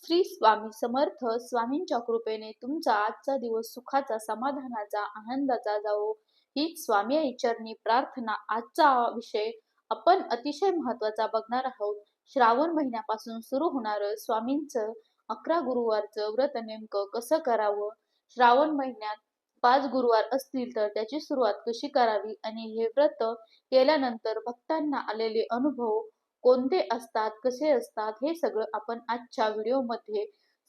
श्री स्वामी समर्थ. स्वामींच्या कृपेने तुमचा आजचा दिवस सुखाचा, समाधानाचा, आनंदाचा जावो हीच स्वामी आई चरणी प्रार्थना. आजचा विषय आपण अतिशय महत्वाचा बघणार आहोत. श्रावण महिन्यापासून सुरू होणारं स्वामींचं 11 गुरुवारचं व्रत नेमकं कसं करावं, श्रावण महिन्यात 5 गुरुवार असतील तर त्याची सुरुवात कशी करावी आणि हे व्रत केल्यानंतर भक्तांना आलेले अनुभव कोणते असतात, कसे असतात, हे सगळं आपण आजच्या व्हिडिओमध्ये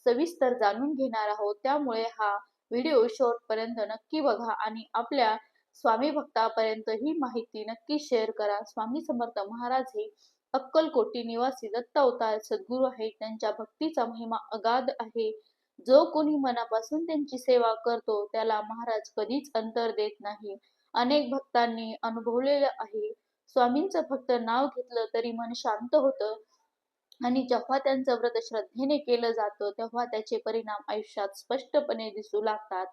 सविस्तर जाणून घेणार आहोत. त्यामुळे हा व्हिडिओ शेवटपर्यंत नक्की बघा आणि आपल्या स्वामी भक्तापर्यंत ही माहिती नक्की शेअर करा. स्वामी समर्थ महाराज हे अक्कलकोटी निवासी दत्त अवतार सद्गुरू आहेत. त्यांच्या भक्तीचा महिमा अगाध आहे. जो कोणी मनापासून त्यांची सेवा करतो त्याला महाराज कधीच अंतर देत नाही. अनेक भक्तांनी अनुभवलेलं आहे. स्वामींचं फक्त नाव घेतलं तरी मन शांत होतं आणि जेव्हा त्यांचं व्रत श्रद्धेने केलं जातं तेव्हा त्याचे परिणाम आयुष्यात स्पष्टपणे दिसू लागतात.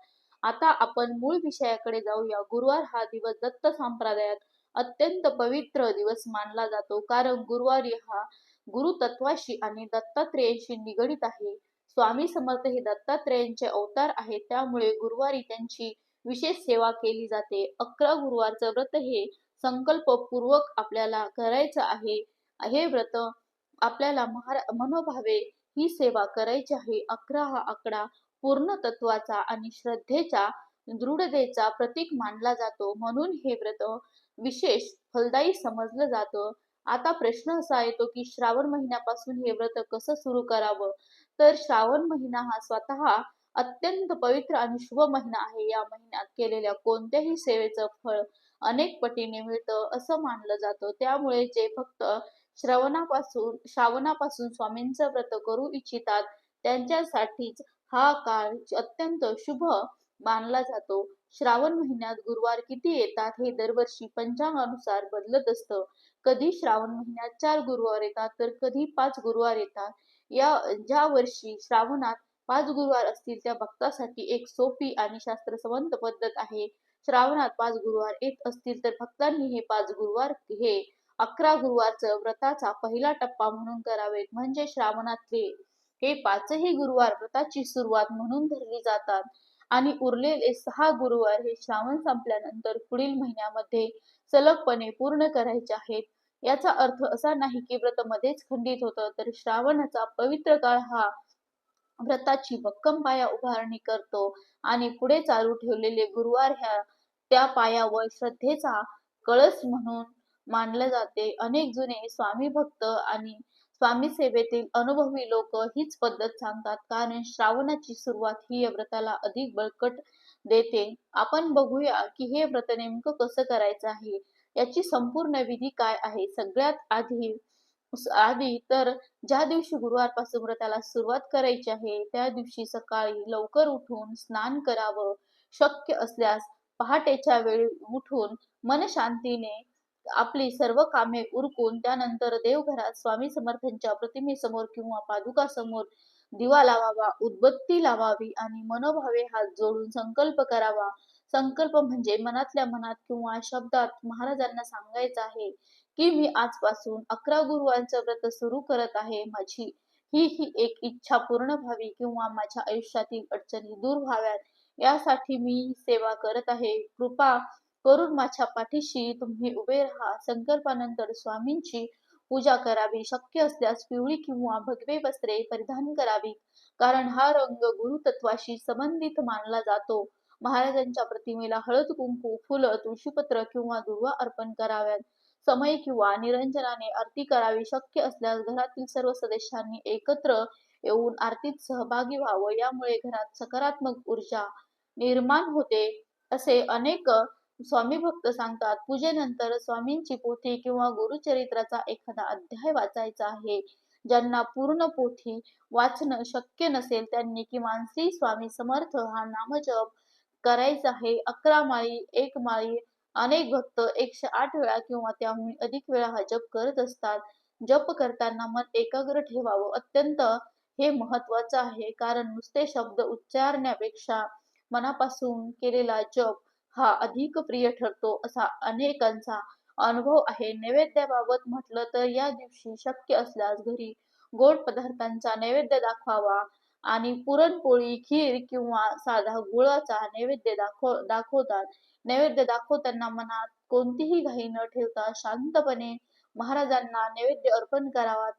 आता आपण मूळ विषयाकडे जाऊया. गुरुवार हा दिवस दत्त संप्रदायात अत्यंत पवित्र दिवस मानला जातो, कारण गुरुवारी हा गुरुतत्वाशी आणि दत्तात्रेयाशी निगडित आहे. स्वामी समर्थ हे दत्तात्रेयांचे अवतार आहेत, त्यामुळे गुरुवारी त्यांची विशेष सेवा केली जाते. 11 गुरुवारचं व्रत हे संकल्पपूर्वक आपल्याला करायचं आहे. हे व्रत आपल्याला मनोभावे ही सेवा करायची आहे. 11 हा आकडा पूर्ण तत्वाचा आणि श्रद्धेच्या दृढतेचा प्रतीक मानला जातो, म्हणून हे व्रत विशेष फलदायी समजलं जातं. आता प्रश्न असा येतो की श्रावण महिन्यापासून हे व्रत कसं सुरू करावं. तर श्रावण महिना हा स्वतः अत्यंत पवित्र आणि शुभ महिना आहे. या महिन्यात केलेल्या कोणत्याही सेवेचं फळ अनेक पटीने मिळतं असं मानलं जातं. त्यामुळे जे फक्त श्रावणापासून स्वामींचं व्रत करू इच्छितात त्यांच्यासाठीच हा काळ अत्यंत शुभ मानला जातो. श्रावण महिन्यात गुरुवार किती येतात हे दरवर्षी पंचांगानुसार बदलत असतं. कधी श्रावण महिन्यात 4 गुरुवार येतात तर कधी 5 गुरुवार येतात. ज्या वर्षी श्रावणात 5 गुरुवार असतील त्या भक्तासाठी एक सोपी आणि शास्त्रसंमत पद्धत आहे. श्रावणात 5 गुरुवार येत असतील तर भक्तांनी हे 5 गुरुवार हे 11 गुरुवारचं व्रताचा पहिला टप्पा म्हणून करावेत. म्हणजे श्रावणातले हे 5ही गुरुवार व्रताची सुरुवात म्हणून धरली जातात आणि उरलेले 6 गुरुवार हे श्रावण संपल्यानंतर पुढील महिन्यामध्ये सलगपणे पूर्ण करायचे आहेत. याचा अर्थ असा नाही की व्रत मध्येच खंडित होतं, तर श्रावणाचा पवित्र काळ हा व्रताची भक्कम पाया उभारणी करतो आणि पुढे चालू ठेवलेले गुरुवार त्या पायावर श्रद्धेचा कळस म्हणून मानले जाते. अनेक जुने स्वामी भक्त आणि स्वामी सेवेतील अनुभवी लोक हीच पद्धत सांगतात, कारण श्रावणाची सुरुवात ही या व्रताला अधिक बळकट देते. आपण बघूया की हे व्रत नेमकं कसं करायचं आहे, याची संपूर्ण विधी काय आहे. सगळ्यात आधी तर ज्या दिवशी गुरुवारपासून व्रताला सुरुवात करायची आहे त्या दिवशी सकाळी लवकर उठून स्नान करावं. शक्य असल्यास पहाटेच्या वेळी उठून मनशांतीने आपली सर्व कामे उरकून त्यानंतर देवघरात स्वामी समर्थांच्या प्रतिमेसमोर किंवा पादुकासमोर दिवा लावावा, उदबत्ती लावावी आणि मनोभावे हात जोडून संकल्प करावा. संकल्प म्हणजे मनातल्या मनात किंवा शब्दात महाराजांना सांगायचं आहे की मी आजपासून 11 गुरुवारचं व्रत सुरू करत आहे. माझी ही एक इच्छा पूर्ण व्हावी किंवा माझ्या आयुष्यातील अडचणी दूर व्हाव्यात यासाठी मी ही सेवा करत आहे. कृपा करून माझ्या पाठीशी तुम्ही उभे राहा. संकल्पानंतर स्वामींची पूजा करावी. शक्य असल्यास पिवळी किंवा भगवे वस्त्रे परिधान करावी, कारण हा रंग गुरुतत्वाशी संबंधित मानला जातो. महाराजांच्या प्रतिमेला हळद कुंकू, फुलं, तुळशीपत्र किंवा दुर्वा अर्पण कराव्यात. समय किंवा निरंजनाने आरती करावी. शक्य असल्यास घरातील सर्व सदस्यांनी एकत्र येऊन आरतीत सहभागी व्हावं. यामुळे घरात सकारात्मक ऊर्जा निर्माण होते असे अनेक स्वामी भक्त सांगतात. पूजेनंतर स्वामींची पोथी किंवा गुरुचरित्राचा एखादा अध्याय वाचायचा आहे. ज्यांना पूर्ण पोथी वाचणं शक्य नसेल त्यांनी किमान श्री स्वामी समर्थ हा नामजप करायचा आहे. 11 माळी, 1 माळी. अनेक भक्त 108 वेळा किंवा त्याहून अधिक वेळा हा जप करत असतात. जप करताना मन एकाग्र ठेवावं अत्यंत हे महत्वाचं आहे, कारण नुसते शब्द उच्चारण्यापेक्षा मनापासून केलेला जप हा अधिक प्रिय ठरतो असा अनेकांचा अनुभव आहे. नैवेद्याबाबत म्हटलं तर या दिवशी शक्य असल्यास घरी गोड पदार्थांचा नैवेद्य दाखवावा आणि पुरणपोळी, खीर किंवा साधा गुळाचा नैवेद्य दाखवतात. नैवेद्य दाखवताना मनात कोणतीही घाई न ठेवता शांतपणे महाराजांना नैवेद्य अर्पण करावा.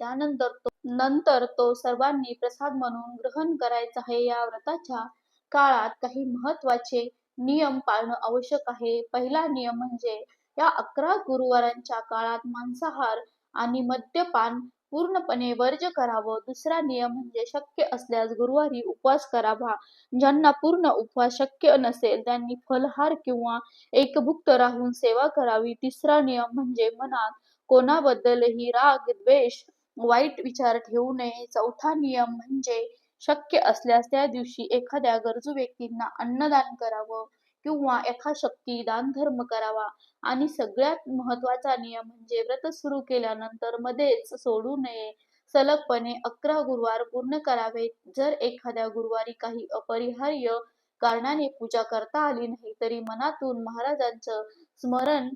नंतर तो सर्वांनी प्रसाद म्हणून ग्रहण करायचा आहे. या व्रताच्या काळात काही महत्त्वाचे नियम पाळणं आवश्यक आहे. पहिला नियम म्हणजे या 11 गुरुवारांच्या काळात मांसाहार आणि मद्यपान पूर्णपणे वर्ज्य करावं. दुसरा नियम म्हणजे शक्य असल्यास गुरुवारी उपवास करावा. ज्यांना पूर्ण उपवास शक्य नसेल त्यांनी फलाहार किंवा एकभुक्त राहून सेवा करावी. तिसरा नियम म्हणजे मनात कोणाबद्दलही राग, द्वेष, वाईट विचार ठेवू नये. चौथा नियम म्हणजे शक्य असल्यास त्या दिवशी एखाद्या गरजू व्यक्तींना अन्नदान करावं किंवा यथाशक्ती दानधर्म करावा. आणि सगळ्यात महत्त्वाचा नियम म्हणजे व्रत सुरू केल्यानंतर मध्येच सोडू नये. सलगपणे 11 गुरुवार पूर्ण करावेत. जर एखाद्या गुरुवारी काही अपरिहार्य कारणाने पूजा करता आली नाही तरी मनातून महाराजांचं स्मरण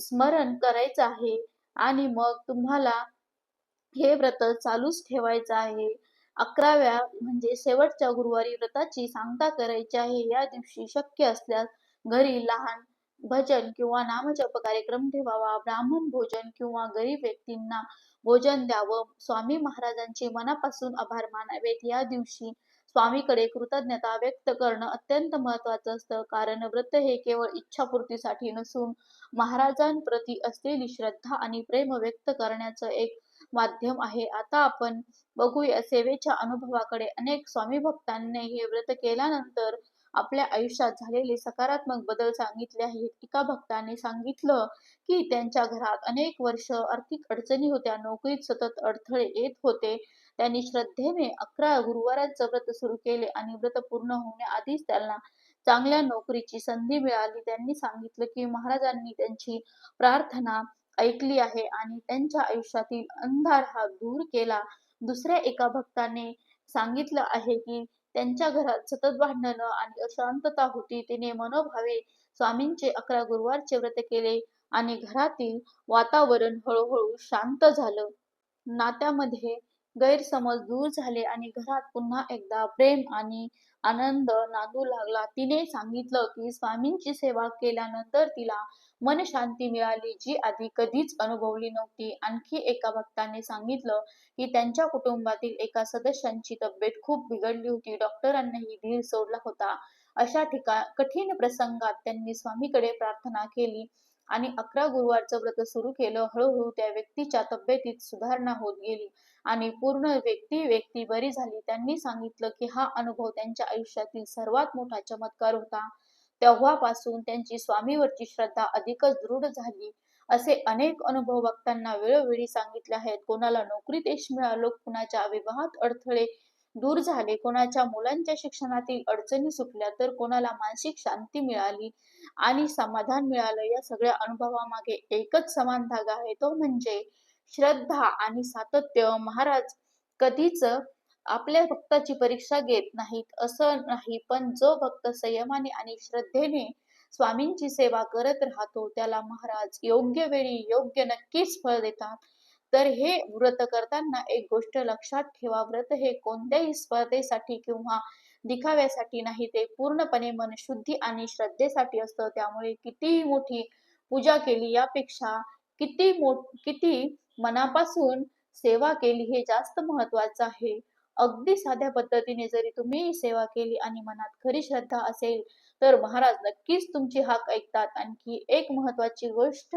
स्मरण करायचं आहे आणि मग तुम्हाला हे व्रत चालूच ठेवायचं आहे. 11व्या म्हणजे शेवटच्या गुरुवारी व्रताची सांगता करायची आहे. या दिवशी शक्य असल्यास घरी लहान भजन किंवा नामजप कार्यक्रम ठेवावा. ब्राह्मण भोजन किंवा गरीब व्यक्तींना भोजन द्यावं. स्वामी महाराजांचे मनापासून आभार मानावेत. या दिवशी स्वामीकडे कृतज्ञता व्यक्त करणं अत्यंत महत्त्वाचं असतं. कारण व्रत हे केवळ इच्छापूर्तीसाठी नसून महाराजांप्रती असलेली श्रद्धा आणि प्रेम व्यक्त करण्याचं एक माध्यम आहे. आता आपण बघूया सेवेच्या अनुभवाकडे. अनेक स्वामी भक्तांनी हे व्रत केल्यानंतर आपल्या आयुष्यात झालेले सकारात्मक बदल सांगितले आहेत. एका भक्ताने सांगितलं की त्यांच्या घरात अनेक वर्ष आर्थिक अडचणी होत्या, नोकरीत सतत अडथळे येत होते. त्यांनी श्रद्धेने 11 गुरुवारांचं व्रत सुरू केले आणि व्रत पूर्ण होण्याआधीच त्यांना चांगल्या नोकरीची संधी मिळाली. त्यांनी सांगितलं की महाराजांनी त्यांची प्रार्थना ऐकली आहे आणि त्यांच्या आयुष्यातील अंधार हा दूर केला. दुसऱ्या एका भक्ताने सांगितलं आहे की त्यांच्या घरात सतत भांडणं आणि अशांतता होती. तिने मनोभावे स्वामींचे 11 गुरुवारचे व्रत केले आणि घरातील वातावरण हळूहळू शांत झालं. नात्यामध्ये गैरसमज दूर झाले आणि घरात पुन्हा एकदा प्रेम आणि आनंद नांदू लागला. तिने सांगितलं की स्वामींची सेवा केल्यानंतर तिला मनशांती मिळाली, जी आधी कधीच अनुभवली नव्हती. आणखी एका भक्ताने सांगितलं की त्यांच्या कुटुंबातील एका सदस्याची तब्येत खूप बिघडली होती. डॉक्टरांनीही धीर सोडला होता. अशा कठीण प्रसंगात त्यांनी स्वामीकडे प्रार्थना केली आणि 11 गुरुवारचं व्रत सुरू केलं. हळूहळू त्या व्यक्तीच्या तब्येतीत सुधारणा होत गेली आणि पूर्ण व्यक्ती बरी झाली. त्यांनी सांगितलं की हा अनुभव त्यांच्या आयुष्यातील सर्वात मोठा चमत्कार होता. तेव्हापासून त्यांची स्वामीवरची श्रद्धा अधिकच दृढ झाली. असे अनेक अनुभव भक्तांना वेळोवेळी सांगितले आहेत. कोणाला नोकरीत यश मिळालं, कुणाच्या विवाहात अडथळे दूर झाले, कोणाच्या मुलांच्या शिक्षणातील अडचणी सुटल्या, तर कोणाला मानसिक शांती मिळाली आणि समाधान मिळालं. या सगळ्या अनुभवामागे एकच समान धागा आहे, तो म्हणजे श्रद्धा आणि सातत्य. महाराज कधीच आपल्या भक्ताची परीक्षा घेत नाहीत असं नाही, पण जो भक्त संयमाने आणि श्रद्धेने स्वामींची सेवा करत राहतो त्याला महाराज योग्य वेळी योग्य नक्कीच फळ देतात. तर हे व्रत करताना एक गोष्ट लक्षात ठेवा, व्रत हे कोणत्याही स्पर्धेसाठी किंवा दिखाव्यासाठी नाही, ते पूर्णपणे मनशुद्धी आणि श्रद्धेसाठी असतं. त्यामुळे कितीही मोठी पूजा केली यापेक्षा किती मनापासून सेवा केली हे जास्त महत्वाचं आहे. अगदी साध्या पद्धतीने जरी तुम्ही सेवा केली आणि मनात खरी श्रद्धा असेल तर महाराज नक्कीच तुमची हाक ऐकतात. आणखी एक महत्वाची गोष्ट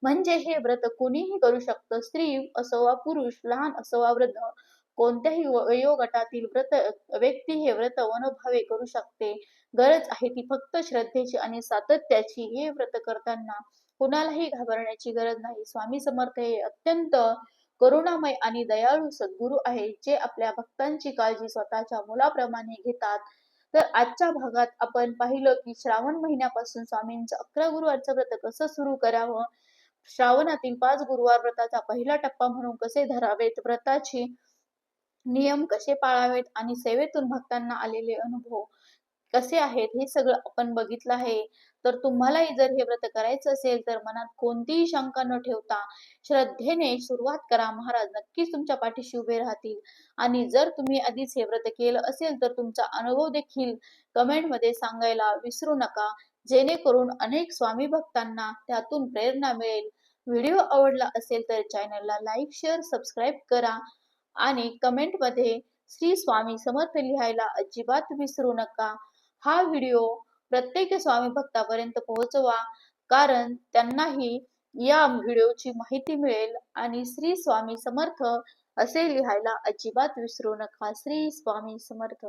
म्हणजे हे व्रत कोणीही करू शकतं. स्त्री असो वा पुरुष, लहान असो वा वृद्ध, कोणत्याही वयोगटातील व्यक्ती हे व्रत मनोभावे करू शकते. गरज आहे ती फक्त श्रद्धेची आणि सातत्याची. हे व्रत करताना कुणालाही घाबरण्याची गरज नाही. स्वामी समर्थ हे अत्यंत करुणामय आणि दयाळू सद्गुरू आहेत, जे आपल्या भक्तांची काळजी स्वतःच्या मुलाप्रमाणे घेतात. तर आजच्या भागात आपण पाहिलं की श्रावण महिन्यापासून स्वामींचं 11 गुरुवारचं व्रत कसं सुरू करावं, श्रावणातील 5 गुरुवार व्रताचा पहिला टप्पा म्हणून कसे धरावेत, व्रताचे नियम कसे पाळावेत आणि सेवेतून भक्तांना आलेले अनुभव कसे आहेत हे सगळं आपण बघितलं आहे. तर तुम्हालाही जर हे व्रत करायचं असेल तर मनात कोणतीही शंका न ठेवता श्रद्धेने सुरुवात करा. महाराज नक्कीच तुमच्या पाठीशी उभे राहतील. आणि जर तुम्ही आधीच हे व्रत केलं असेल तर तुमचा अनुभव देखील कमेंटमध्ये सांगायला विसरू नका. जेणेकरून अनेक स्वामी भक्तांना त्यातून प्रेरणा मिळेल. व्हिडिओ आवडला असेल तर चॅनलला लाईक, शेअर, सबस्क्राईब करा आणि कमेंटमध्ये श्री स्वामी समर्थ लिहायला अजिबात विसरू नका. हा व्हिडिओ प्रत्येक स्वामी भक्तापर्यंत पोहोचवा, कारण त्यांनाही या व्हिडिओची माहिती मिळेल. आणि श्री स्वामी समर्थ असे लिहायला अजिबात विसरू नका. श्री स्वामी समर्थ.